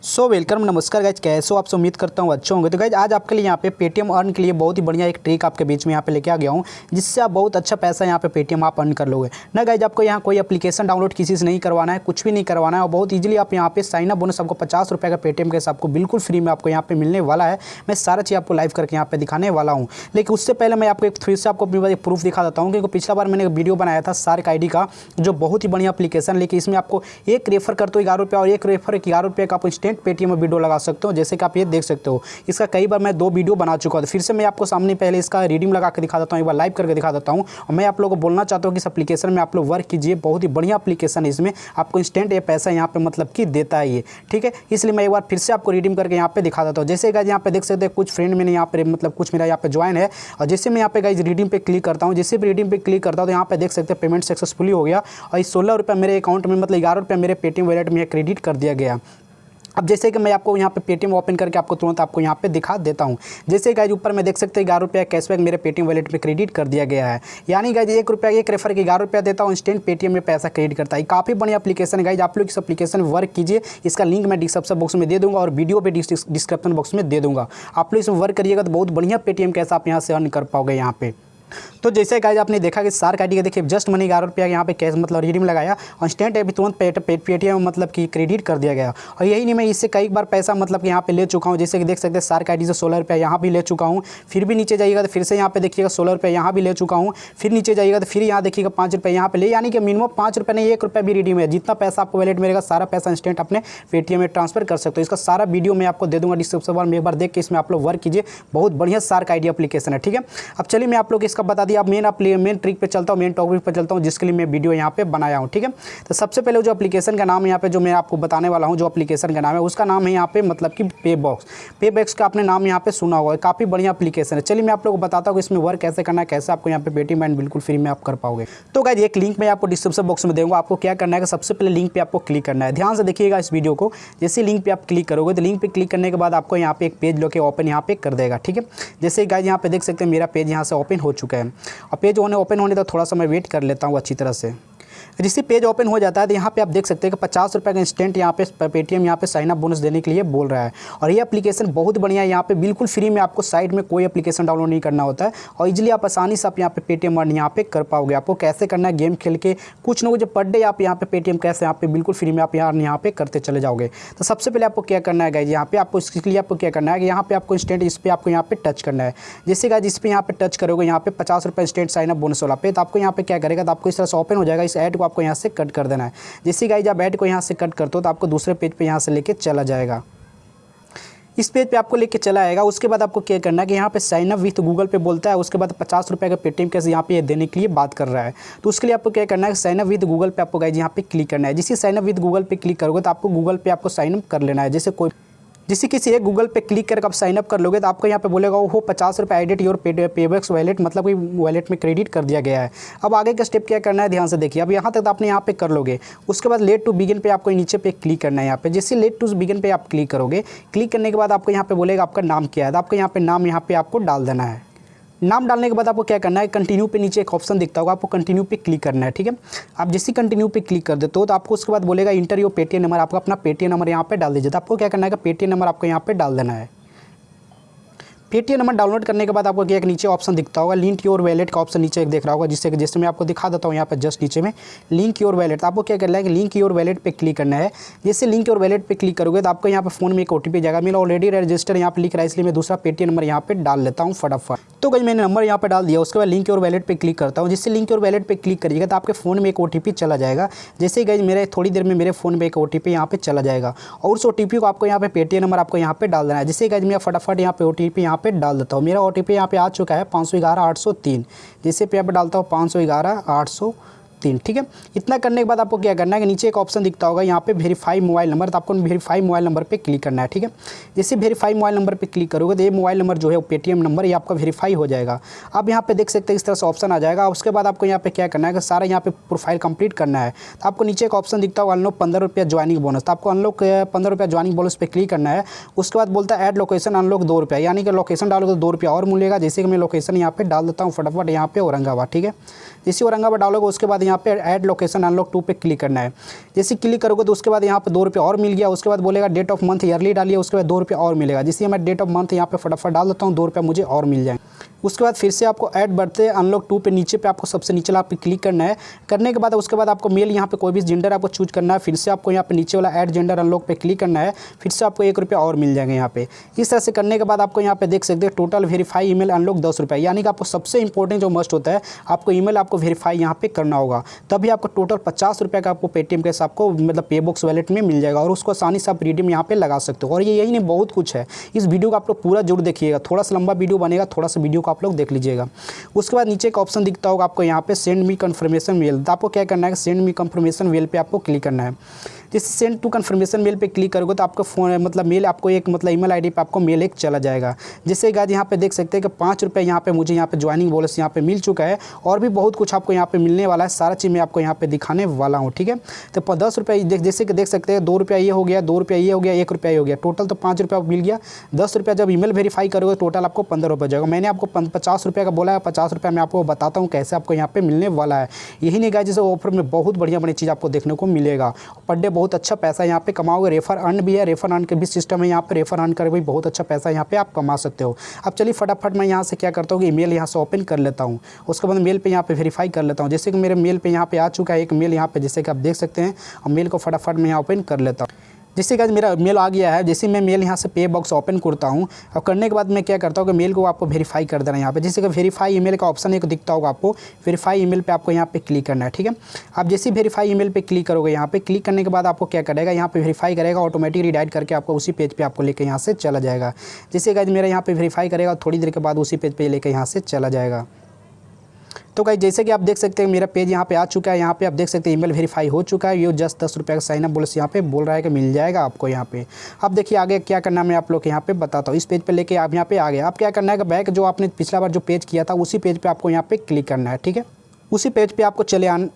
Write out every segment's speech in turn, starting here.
Welcome नमस्कार guys, कैसे हो आप? उम्मीद करता हूँ अच्छे होंगे। तो गाइज आज आपके लिए यहाँ पे पेटीएम अर्न के लिए बहुत ही बढ़िया एक ट्रिक आपके बीच में यहाँ पे लेके आ गया हूँ, जिससे आप बहुत अच्छा पैसा यहाँ पे पेटीएम आप अर्न कर लोगे ना। गाइज आपको यहाँ कोई एप्लीकेशन डाउनलोड किसी से नहीं करवाना है, कुछ भी नहीं करवाना है और बहुत ईजिली आप यहाँ पे साइन अप बोनस आपको 50 रुपये का पेटीएम के आपको बिल्कुल फ्री में आपको यहाँ पे मिलने वाला है। मैं सारा चीज़ आपको लाइव करके यहाँ पे दिखाने वाला हूँ, लेकिन उससे पहले मैं आपको एक फिर से आपको अपनी एक प्रूफ दिखा देता हूँ। क्योंकि पिछला बार मैंने एक वीडियो बनाया था सार्क आईडी का, जो बहुत ही बढ़िया एप्लीकेशन, लेकिन इसमें आपको एक रेफर करते हो 11 रुपये और एक रेफर 11 रुपये का आप इंस्टेंट पेटीएम में वीडियो लगा सकते हो। जैसे कि आप ये देख सकते हो, इसका कई बार मैं 2 वीडियो बना चुका हूँ। फिर से मैं आपको सामने पहले इसका रीडिंग लगा के दिखा देता हूँ, एक बार लाइव करके दिखा देता हूँ। और मैं आप लोगों को बोलना चाहता हूँ कि इस एप्लीकेशन में आप लोग वर्क कीजिए, बहुत ही बढ़िया एप्लीकेशन है। इसमें आपको इंस्टेंट ये पैसा यहाँ पे मतलब कि देता है ये, ठीक है। इसलिए मैं एक बार फिर से आपको रीडिंग करके यहाँ पे दिखा देता हूँ। जैसे गाइस यहाँ पे देख सकते हैं कुछ फ्रेंड मैंने यहाँ पे मतलब कुछ मेरा यहाँ पे ज्वाइन है, और जैसे मैं यहाँ पे गाइस रीडिंग पे क्लिक करता हूँ, जैसे भी रीडिंग पे क्लिक करता हूँ तो यहाँ पे देख सकते हैं पेमेंट सक्सेसफुली हो गया और इस 16 रुपये मेरे अकाउंट में मतलब 11 रुपये मेरे पेटीएम वॉलेट में क्रेडिट कर दिया गया। अब जैसे कि मैं आपको यहाँ पे पेटीएम ओपन करके आपको तुरंत आपको यहाँ पे दिखा देता हूँ। जैसे गाइज ऊपर में देख सकते हैं 11 रुपये कैशबैक मेरे पेटीएम वॉलेट में क्रेडिट कर दिया गया है। यानी गाइज 1 रुपया एक रेफर के 11 रुपया देता हूँ, इंस्टेंट पेटीएम में पैसा क्रेडिट करता है। काफ़ी बढ़िया एप्लीकेशन है गाइज, आप लोग इस एप्लीकेशन वर्क कीजिए। इसका लिंक मैं डिस्क्रिप्शन बॉक्स में दे दूँगा और वीडियो पे डिस्क्रिप्शन बॉक्स में दे दूँगा। आप लोग इसमें वर्क करिएगा तो बहुत बढ़िया पेटीएम कैसा आप यहाँ से अर्न कर पाओगे यहाँ पे। तो जैसे गाइज आपने देखा कि सार्क आईडी का देखिए जस्ट मनी 11 रुपया यहाँ पे कैश मतलब रिडीम लगाया और इंस्टेंट अभी तुरंत पेटीएम मतलब कि क्रेडिट कर दिया गया। और यही नहीं, मैं इससे कई बार पैसा मतलब कि यहाँ पे ले चुका हूँ। जैसे कि देख सकते हैं सार्क आईडी से 16 रुपया यहाँ भी ले चुका हूँ। फिर भी नीचे जाइएगा तो फिर से यहाँ पे देखिएगा 16 रुपया यहाँ भी ले चुका हूँ। फिर नीचे जाइएगा तो फिर यहाँ देखिएगा 5 रुपये यहाँ पे ले, यानी कि मिनिमम 5 रुपये नहीं 1 रुपया भी रिडीम है। जितना पैसा आपको वैलेट मिलेगा सारा पैसा इंस्टेंट अपने पेटीएम में ट्रांसफर कर सकते हो। इसका सारा वीडियो मैं आपको दे दूँगा डिस्क्रिप्शन में, एक बार देख के इसमें आप लोग वर्क कीजिए। बहुत बढ़िया सार्क आईडी एप्लीकेशन है, ठीक है। अब चलिए मैं आप लोग इसका बता दिया, अब मेन ट्रिक पे चलता हूँ, मेन टॉपिक पे चलता हूँ, जिसके लिए मैं वीडियो यहाँ पे बनाया हूँ, ठीक है। तो सबसे पहले जो एप्लीकेशन का नाम यहाँ पे जो मैं आपको बताने वाला हूँ, जो एप्लीकेशन का नाम है उसका नाम है यहाँ पे मतलब कि पेबॉक्स का आपने नाम यहाँ पे सुना होगा। काफ़ी बढ़िया एप्लीकेशन है। चलिए मैं आप लोगों को बताता हूँ कि इसमें वर्क कैसे करना है, कैसे आपको यहाँ पे पेटीएम एंड बिल्कुल फ्री में आप कर पाओगे। तो गाइस एक लिंक मैं आपको डिस्क्रिप्शन बॉक्स में दूंगा। आपको क्या करना है कि सबसे पहले लिंक पे आपको क्लिक करना है। ध्यान से देखिएगा इस वीडियो को। जैसे लिंक पे आप क्लिक करोगे तो लिंक पे क्लिक करने के बाद आपको यहाँ पे एक पेज लोके ओपन यहाँ पे कर देगा, ठीक है। जैसे गाइस यहाँ पे देख सकते हैं मेरा पेज यहाँ से ओपन हो चुका है और पेज ओपन होने तक थोड़ा सा मैं वेट कर लेता हूँ अच्छी तरह से। जिससे पेज ओपन हो जाता है तो यहाँ पे आप देख सकते हैं कि 50 रुपये का इंस्टेंट यहाँ पे पेटीएम यहाँ पे साइन अप बोनस देने के लिए बोल रहा है। और ये एप्लीकेशन बहुत बढ़िया है, यहाँ पे बिल्कुल फ्री में आपको साइट में कोई एप्लीकेशन डाउनलोड नहीं करना होता है और इजीली आप आसानी से आप यहाँ पे पेटीएम अर्न यहाँ पे कर पाओगे। आपको कैसे करना है, गेम खेल के कुछ ना कुछ पर डे आप यहाँ पे पेटीएम कैसे यहाँ पे बिल्कुल फ्री में आप यहाँ पे करते चले जाओगे। तो सबसे पहले आपको क्या करना है गाइज, यहाँ पे आपको इसके लिए आपको क्या करना है कि यहाँ पे आपको इंस्टेंट इस पर आपको यहाँ पे टच करना है। जैसे गाइज इस पर यहाँ पे टच करोगे यहाँ पे 50 रुपये इंस्टेंट साइन अप बोनस वाला पे, तो आपको यहाँ पे क्या करेगा तो आपको इस तरह से ओपन हो जाएगा। इस ऐड को आपको यहाँ से कट कर देना है। जैसे गाइस आप ऐड को यहाँ से कट करते हो तो आपको दूसरे पेज पे यहाँ से लेके चला जाएगा। इस पेज पे आपको लेके चला आएगा। उसके बाद आपको क्या करना है कि यहाँ पे साइन अप विथ गूगल पे बोलता है। उसके बाद 50 रुपये का पेटीएम कैसे यहाँ पे देने के लिए बात कर रहा है। तो उसके लिए आपको क्या करना है, साइन अप विथ गूगल पे आपको गाइस यहाँ पे क्लिक करना है। जिससे साइन अप विथ गूगल पे क्लिक करोगे तो आपको गूगल पे आपको साइन अप कर लेना है। जैसे किसी एक गूगल पे क्लिक करके आप साइन अप कर लोगे तो आपको यहाँ पे बोलेगा वो 50 रुपये एडिट योर पेबॉक्स वॉलेट, मतलब कि वॉलेट में क्रेडिट कर दिया गया है। अब आगे का स्टेप क्या करना है ध्यान से देखिए। अब यहाँ तक तो आपने यहाँ पे कर लोगे। उसके बाद लेट टू बिगिन पे आपको नीचे पे क्लिक करना है। यहाँ पे जैसे लेट टू बिगिन पे आप क्लिक करोगे, क्लिक करने के बाद आपको यहाँ पे बोलेगा आपका नाम क्या है। तो आपको यहाँ पे नाम यहाँ पे आपको डाल देना है। नाम डालने के बाद आपको क्या करना है, कंटिन्यू पे नीचे एक ऑप्शन दिखता होगा, आपको कंटिन्यू पे क्लिक करना है, ठीक है। आप जैसे कंटिन्यू पे क्लिक कर देते हो तो आपको उसके बाद बोलेगा इंटर योर पेटीएम नंबर। आपको अपना पेटीएम नंबर यहाँ पे डाल दीजिए। तो आपको क्या करना है कि पेटीएम नंबर आपको यहाँ पे डाल देना है। पेटीएम नंबर डाउनलोड करने के बाद आपको एक नीचे ऑप्शन दिखता होगा, लिंक योर वैलेट का ऑप्शन नीचे एक देख रहा होगा, जिससे जैसे मैं आपको दिखा देता हूँ यहाँ पे जस्ट नीचे में लिंक योर वैलेट। आपको क्या करना है कि लिंक योर वैलेट पे क्लिक करना है। जैसे लिंक योर वैलेट पे क्लिक करोगे तो आपको यहाँ पे फोन में एक ओटीपी जाएगा। मेरा ऑलरेडी रजिस्टर यहाँ पे लिख रहा है, इसलिए मैं दूसरा पेटीएम नंबर यहाँ पे डाल लेता हूँ फटाफट। तो गाइस मैंने नंबर यहाँ पे डाल दिया। उसके बाद लिंक योर वैलेट पे क्लिक करता हूँ। जिससे लिंक योर वैलेट पे क्लिक करिएगा तो आपके फ़ोन में एक ओटीपी चला जाएगा। जैसे गाइस मेरे थोड़ी देर में मेरे फ़ोन में एक ओटीपी यहाँ पे चला जाएगा और उस ओटीपी को आपको यहाँ पे पेटीएम नंबर आपको यहाँ पे डाल देना है। जिससे गाइस मैं फटाफट यहाँ पे ओटीपी यहाँ पे डाल देता हूँ। मेरा ओटीपी यहाँ पे आ चुका है 511-803। जैसे पे यहाँ पे डालता हूँ 511-803, ठीक है। इतना करने के बाद आपको क्या करना है कि नीचे एक ऑप्शन दिखता होगा यहाँ पे वेरीफाई मोबाइल नंबर। तो आपको वेरीफाई मोबाइल नंबर पे क्लिक करना है, ठीक है। जैसे वेरीफाई मोबाइल नंबर पे क्लिक करोगे तो ये मोबाइल नंबर जो है वो पेटीएम नंबर ये आपका वेरीफाई हो जाएगा। अब यहाँ पे देख सकते हैं इस तरह से ऑप्शन आ जाएगा। उसके बाद आपको यहाँ पे क्या करना है कि सारा यहाँ पे प्रोफाइल कंप्लीट करना है। तो आपको नीचे एक ऑप्शन दिखता होगा अनलॉक 15 रुपया ज्वाइनिंग बोनस। तो आपको अनलॉक 15 रुपया ज्वाइनिंग बोनस पे क्लिक करना है। उसके बाद बोलता है ऐड लोकेशन अनलॉक 2 रुपया, यानी कि लोकेशन डालोगे तो 2 रुपया और मिलेगा। जैसे कि मैं लोकेशन यहाँ पे डाल देता हूँ फटाफट यहाँ पे औरंगाबाद, ठीक है। जैसे औरंगाबाद डालोगे उसके बाद यहाँ पे ऐड लोकेशन अनलॉक 2 पे क्लिक करना है। जैसे क्लिक करोगे तो उसके बाद यहाँ पे 2 रुपये और मिल गया। उसके बाद बोलेगा डेट ऑफ मंथ ईयरली डालिए, उसके बाद 2 रुपये और मिलेगा। जिससे मैं डेट ऑफ मंथ यहाँ पे फटाफट डाल देता हूँ, 2 रुपये मुझे और मिल जाएंगे। उसके बाद फिर से आपको ऐड बढ़ते अनलॉक 2 पे नीचे पे आपको सबसे नीचे वाला पे क्लिक करना है। करने के बाद उसके बाद आपको मेल यहाँ पे कोई भी जेंडर आपको चूज करना है। फिर से आपको यहाँ पे नीचे वाला ऐड जेंडर अनलॉक पे क्लिक करना है। फिर से आपको 1 रुपया और मिल जाएंगे यहाँ पे। इस तरह से करने के बाद आपको यहाँ पे देख सकते हैं टोटल वेरीफाई ईमेल अनलॉक 10 रुपये। यानी कि आपको सबसे इंपॉर्टेंट जो मस्ट होता है, आपको ईमेल आपको वेरीफाई यहाँ पे करना होगा, तभी आपको टोटल 50 रुपये का आपको पेटीएम कैश आपको मतलब पे बॉक्स वॉलेट में मिल जाएगा और उसको आसानी से आप रिडीम यहाँ पे लगा सकते हो। और ये यही नहीं, बहुत कुछ है। इस वीडियो को आप लोग पूरा जरूर देखिएगा, थोड़ा सा लंबा वीडियो बनेगा, थोड़ा सा वीडियो को आप लोग देख लीजिएगा। उसके बाद नीचे का ऑप्शन दिखता होगा आपको यहाँ पे सेंड मी कंफर्मेशन मेल। तो आपको क्या करना है, सेंड मी कंफर्मेशन मेल पे आपको क्लिक करना है। जिस सेंड टू कंफर्मेशन मेल पे क्लिक करोगे तो आपका फोन मतलब मेल आपको एक मतलब ईमेल आईडी पे आपको मेल एक चला जाएगा। जिससे गाइस यहाँ पे देख सकते हैं कि 5 रुपये यहाँ पे मुझे यहाँ पे ज्वाइनिंग बोनस यहाँ पे मिल चुका है और भी बहुत कुछ आपको यहाँ पे मिलने वाला है। सारा चीज़ मैं आपको यहाँ पे दिखाने वाला हूँ, ठीक है। तो 10 रुपये जैसे कि देख सकते हैं, 2 रुपया ये हो गया, 2 रुपया ये हो गया, 1 रुपया ये हो गया, टोटल तो 5 रुपया मिल गया। 10 रुपया जब ईमेल वेरीफाई करोगे टोटल आपको 15 रुपये जाएगा। मैंने आपको 50 रुपये का बोला है, 50 रुपया मैं आपको बताता हूँ कैसे आपको यहाँ पे मिलने वाला है। यही नहीं गाइस, जैसे ऑफर में बहुत बढ़िया चीज़ आपको देखने को मिलेगा। पर डे बहुत अच्छा पैसा यहाँ पे कमाओगे। रेफर अर्न भी है, रेफर अर्न के भी सिस्टम है यहाँ पे। रेफर अर्न कर भी बहुत अच्छा पैसा यहाँ पे आप कमा सकते हो। अब चलिए फटाफट मैं यहाँ से क्या करता हूँ कि ईमेल यहाँ से ओपन कर लेता हूँ। उसके बाद मेल पे यहाँ पे वेरीफाई कर लेता हूँ। जैसे कि मेरे मेल पे यहाँ पे आ चुका है एक मेल यहाँ पे, जैसे कि आप देख सकते हैं। और मेल को फटाफट मैं यहाँ ओपन कर लेता हूँ। जिससे गाइस मेरा मेल आ गया है। जैसे मैं मेल यहाँ से पे बॉक्स ओपन करता हूँ और करने के बाद मैं क्या करता हूँ कि मेल को आपको वेरीफाई कर देना है यहाँ पे। जैसे कि वेरीफाई ईमेल का ऑप्शन एक दिखता होगा आपको, वेरीफाई ईमेल पे आपको यहाँ पे क्लिक करना है, ठीक है। आप जैसे वेरीफाई ईमेल पे क्लिक करोगे, यहाँ पे क्लिक करने के बाद आपको क्या करेगा, यहाँ पे वेरीफाई करेगा, ऑटोमेटिक रिडायरेक्ट करके आपको उसी पेज पे आपको लेकर यहाँ से चला जाएगा। जैसे गाइस मेरा यहाँ पे वेरीफाई करेगा, थोड़ी देर के बाद उसी पेज पे लेकर यहाँ से चला जाएगा। तो गाइस जैसे कि आप देख सकते हैं मेरा पेज यहाँ पे आ चुका है। यहाँ पे आप देख सकते हैं ईमेल वेरीफाई हो चुका है। ये जस्ट 10 रुपये का साइन अप बोनस यहाँ पे बोल रहा है कि मिल जाएगा आपको यहाँ पे। अब देखिए आगे क्या करना है, मैं आप लोग यहाँ पे बताता हूँ। इस पेज पे लेके आप यहाँ पे आ गए। आप क्या करना है कि बैक जो आपने पिछला बार जो पेज किया था उसी पेज पे आपको यहाँ पे क्लिक करना है, ठीक है। उसी पेज पे आपको चले आना।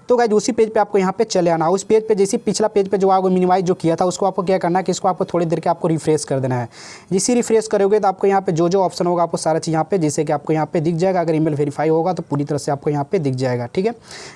तो गाइस उसी पेज पे आपको यहाँ पे चले आना। उस पेज पे जैसे पिछला पेज पे जो आपको मिनिमाइज जो किया था उसको आपको क्या करना है कि इसको आपको थोड़ी देर के आपको रिफ्रेश कर देना है। जैसे रिफ्रेश करोगे तो आपको यहाँ पे जो ऑप्शन होगा आपको सारा चीज़ यहाँ पे जैसे कि आपको यहाँ पे दिख जाएगा। अगर ईमेल वेरीफाई होगा तो पूरी तरह से आपको यहाँ पे दिख जाएगा, ठीक है।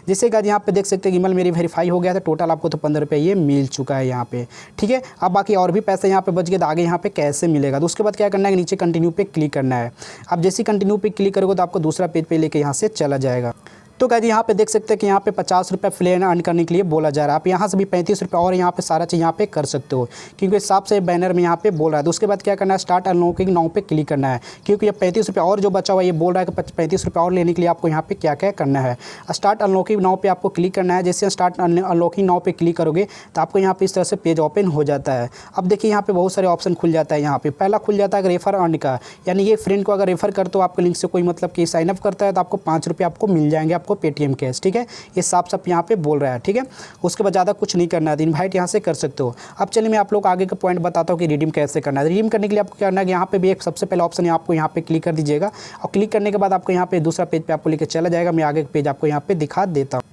जैसे गाइस यहाँ पे देख सकते हैं ईमेल मेरी वेरीफाई हो गया था। टोटल आपको तो 15 रुपये ये मिल चुका है यहाँ पे, ठीक है। अब बाकी और भी पैसे यहाँ पे बच गए तो आगे यहाँ पे कैसे मिलेगा, तो उसके बाद क्या करना है, नीचे कंटिन्यू पे क्लिक करना है। अब जैसे कंटिन्यू पे क्लिक करोगे तो आपको दूसरा पेज पे लेके यहाँ से चला जाएगा। तो गाइस यहाँ पे देख सकते हैं कि यहाँ पे 50 रुपये फ्लेन अर्न करने के लिए बोला जा रहा है। आप यहाँ से भी 35 रुपये और यहाँ पे सारा चीज़ यहाँ पे कर सकते हो, क्योंकि हिसाब से बैनर में यहाँ पे बोल रहा है। तो उसके बाद क्या करना है, स्टार्ट अनलॉकिंग नाउ पे क्लिक करना है, क्योंकि ये 35 रुपये और जो बचा हुआ ये बोल रहा है कि 35 रुपये और लेने के लिए आपको यहाँ पे क्या क्या करना है। स्टार्ट अनलॉकिंग नाउ पे आपको क्लिक करना है। जैसे स्टार्ट अनलॉकिंग नाउ पे क्लिक करोगे तो आपको यहाँ पे इस तरह से पेज ओपन हो जाता है। अब देखिए यहाँ पे बहुत सारे ऑप्शन खुल जाता है। यहाँ पे पहला खुल जाता है रेफर अर्न का, यानी ये फ्रेंड को अगर रेफर करते हो आपके लिंक से कोई मतलब कि साइनअप करता है तो आपको 5 रुपये आपको मिल जाएंगे आपको पेटीएम कैश, ठीक है। ये साफ यहाँ पे बोल रहा है, ठीक है। उसके बाद ज़्यादा कुछ नहीं करना है, इनवाइट यहाँ से कर सकते हो। अब चलिए मैं आप लोग आगे का पॉइंट बताता हूँ कि रिडीम कैसे करना है। रिडीम करने के लिए आपको क्या करना है, यहाँ पे भी एक सबसे पहला ऑप्शन है, आपको यहाँ पे क्लिक कर दीजिएगा और क्लिक करने के बाद आपको यहाँ पे दूसरा पेज पे आपको लेकर चला जाएगा। मैं आगे पेज आपको यहाँ पे दिखा देता हूँ।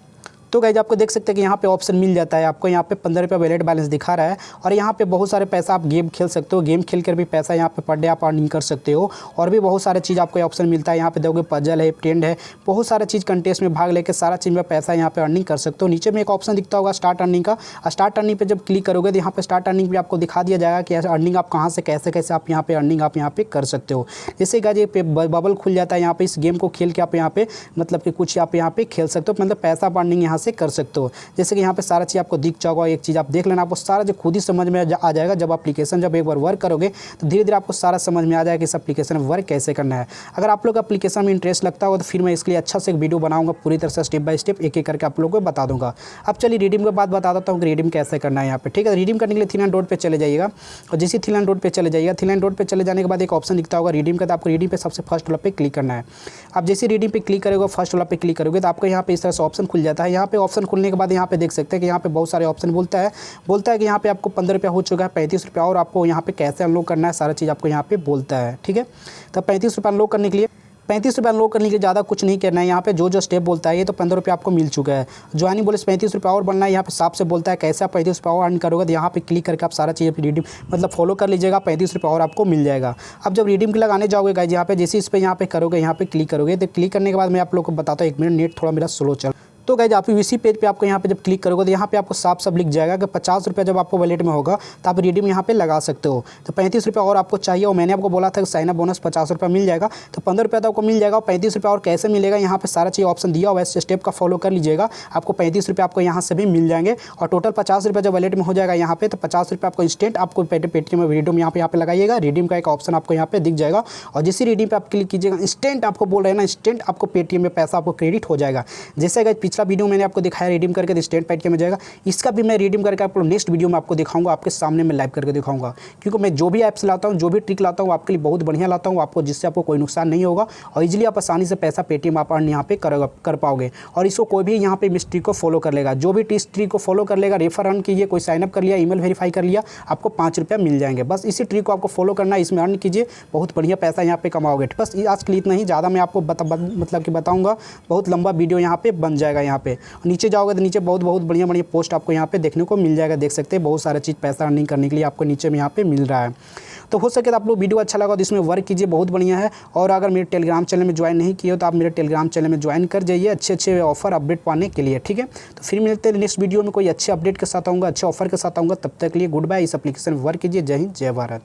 तो गाइस आपको देख सकते हैं कि यहाँ पे ऑप्शन मिल जाता है। आपको यहाँ पे 15 रुपये वैलेट बैलेंस दिखा रहा है और यहाँ पे बहुत सारे पैसा आप गेम खेल सकते हो। गेम खेल कर भी पैसा यहाँ पे पर डे आप अर्निंग कर सकते हो और भी बहुत सारे चीज़ आपको ऑप्शन मिलता है। यहाँ पे देखोगे पजल है, ट्रेंड है, बहुत सारे चीज़ कंटेस्ट में भाग लेकर सारा चीज़ में पैसा यहाँ पे अर्निंग कर सकते हो। नीचे में एक ऑप्शन दिखता होगा स्टार्ट अर्निंग का। स्टार्ट अर्निंग पर जब क्लिक करोगे तो यहाँ पे स्टार्ट अर्निंग पर आपको दिखा दिया जाएगा कि अर्निंग आप कहाँ से कैसे आप यहाँ पे अर्निंग आप यहाँ पे कर सकते हो। जैसे गाइस ये बबल खुल जाता है। यहाँ पे इस गेम को खेल के आप यहाँ पे मतलब कि कुछ आप यहाँ पे खेल सकते हो, मतलब पैसा अर्निंग यहाँ से कर सकते हो। जैसे कि यहाँ पे सारा चीज़ आपको दिख जाएगा। एक चीज़ आप देख लेना, आपको सारा जो खुद ही समझ में आ जाएगा। जब एप्लीकेशन जब एक बार वर्क करोगे तो धीरे धीरे आपको सारा समझ में आ जाएगा कि इस एप्लीकेशन वर्क कैसे करना है। अगर आप लोग एप्लीकेशन में इंटरेस्ट लगता हो तो फिर मैं इसके लिए अच्छा से एक वीडियो बनाऊंगा, पूरी तरह से स्टेप बाय स्टेप एक एक करके आप लोगों को बता दूंगा। अब चलिए रिडीम के बाद बता देता हूँ कि रिडीम कैसे करना है यहाँ पे, ठीक है। रिडीम करने के लिए 3 लाइन डॉट पे चले जाइएगा और जैसे 3 लाइन डॉट पे चले जाइएगा, 3 लाइन डॉट पे चले जाने के बाद एक ऑप्शन दिखता होगा रिडीम का। तो आपको रिडीम पे सबसे फर्स्ट वाला पे क्लिक करना है। अब जैसे रिडीम पे क्लिक करोगे, फर्स्ट वाला पे क्लिक करोगे तो आपको यहाँ पे इस तरह से ऑप्शन खुल जाता है। यहाँ पे ऑप्शन खुलने के बाद यहाँ पे देख सकते हैं कि यहाँ पे बहुत सारे ऑप्शन बोलता है कि यहाँ पे आपको 15 रुपया हो चुका है, 35 रुपया और आपको यहाँ पे कैसे अनलॉक करना है सारा चीज़ आपको यहाँ पे बोलता है, ठीक है। तो 35 रुपया अनलॉक करने के लिए ₹35 अनलॉक करने के लिए ज़्यादा कुछ नहीं करना है। यहाँ पे जो स्टेप बोलता है, ये तो ₹15 आपको मिल चुका है। ज्वाइनिंग बोले ₹35 और बनना है। यहाँ पे साफ से बोलता है कैसे आप ₹35 और अर्न करोगे, तो यहाँ पे क्लिक करके आप सारा चीज़ रिडीम मतलब फॉलो कर लीजिएगा, ₹35 और आपको मिल जाएगा। अब जब रिडीम के लगाने जाओगे गाइज, यहाँ पे जैसे इस पर यहाँ पे करोगे, यहाँ पे क्लिक करोगे, तो क्लिक करने के बाद मैं आप लोग को बताता हूँ, 1 मिनट नेट थोड़ा मेरा स्लो चल। तो गाइज आप इसी पेज पे आपको यहाँ पे जब क्लिक करोगे तो यहाँ पे आपको साफ सब लिख जाएगा कि ₹50 जब आपको वॉलेट में होगा तो आप रिडीम यहाँ पे लगा सकते हो। तो ₹35 और आपको चाहिए, और मैंने आपको बोला था कि साइन अप बोनस ₹50 मिल जाएगा, तो ₹15 तो आपको मिल जाएगा। और ₹35 और कैसे मिलेगा, यहाँ पे सारा चीज़ ऑप्शन दिया हुआ है, स्टेप का फॉलो कर लीजिएगा, आपको ₹35 आपको यहाँ से भी मिल जाएंगे। और टोटल ₹50 जब वॉलेट में हो जाएगा यहाँ पे, तो ₹50 आपको इंस्टेंट आपको पेटीएम में रिडीम यहाँ पे लगाइएगा। रिडीम का एक ऑप्शन आपको यहाँ पे दिख जाएगा, और जिस रिडीम पे आप क्लिक कीजिएगा, इंस्टेंट आपको बोल रहे हैं ना, इंस्टेंट आपको पेटीएम में पैसा आपको क्रेडिट हो जाएगा। जैसे गाइज पिछला वीडियो मैंने आपको दिखाया रिडीम करके, तो इंस्टेंट पेटीएम में जाएगा। इसका भी मैं रिडीम करके आपको नेक्स्ट वीडियो में आपको दिखाऊंगा, आपके सामने मैं लाइव करके दिखाऊंगा, क्योंकि मैं जो भी ऐप्स लाता हूँ, जो भी ट्रिक लाता हूँ, आपके लिए बहुत बढ़िया लाता हूँ आपको, जिससे आपको कोई नुकसान नहीं होगा, और इजीली आप आसानी से पैसा पेटीएम आप अर्न यहाँ पे कर पाओगे। और इसको कोई भी यहाँ पे इस ट्रिक को फॉलो कर लेगा, जो भी इस ट्रिक को फॉलो कर लेगा, रेफर अर्न कीजिए, कोई साइनअप कर लिया, ईमेल वेरीफाई कर लिया, आपको ₹5 मिल जाएंगे। बस इसी ट्रिक को आपको फॉलो करना है, इसमें अर्न कीजिए, बहुत बढ़िया पैसा यहाँ पे कमाओगे। बस आज के लिए इतना ही, ज़्यादा मैं आपको मतलब कि बताऊँगा, बहुत लंबा वीडियो यहाँ पे बन जाएगा। यहाँ पे नीचे जाओगे तो नीचे बहुत बढ़िया पोस्ट आपको यहाँ पे देखने को मिल जाएगा। देख सकते हैं बहुत सारा चीज़ पैसा अर्निंग करने के लिए आपको नीचे में यहाँ पे मिल रहा है। तो हो सके तो आप लोग वीडियो अच्छा लगा तो इसमें वर्क कीजिए, बहुत बढ़िया है। और अगर मेरे टेलीग्राम चैनल में ज्वाइन नहीं किए हो तो आप मेरे टेलीग्राम चैनल में ज्वाइन कर जाइए, अच्छे ऑफर अपडेट पाने के लिए, ठीक है। तो फिर मिलते हैं नेक्स्ट वीडियो में, कोई अच्छे अपडेट के साथ आऊँगा, अच्छे ऑफर के साथ आऊँगा। तब तक के लिए गुड बाय। इस एप्लीकेशन में वर्क कीजिए। जय हिंद, जय भारत।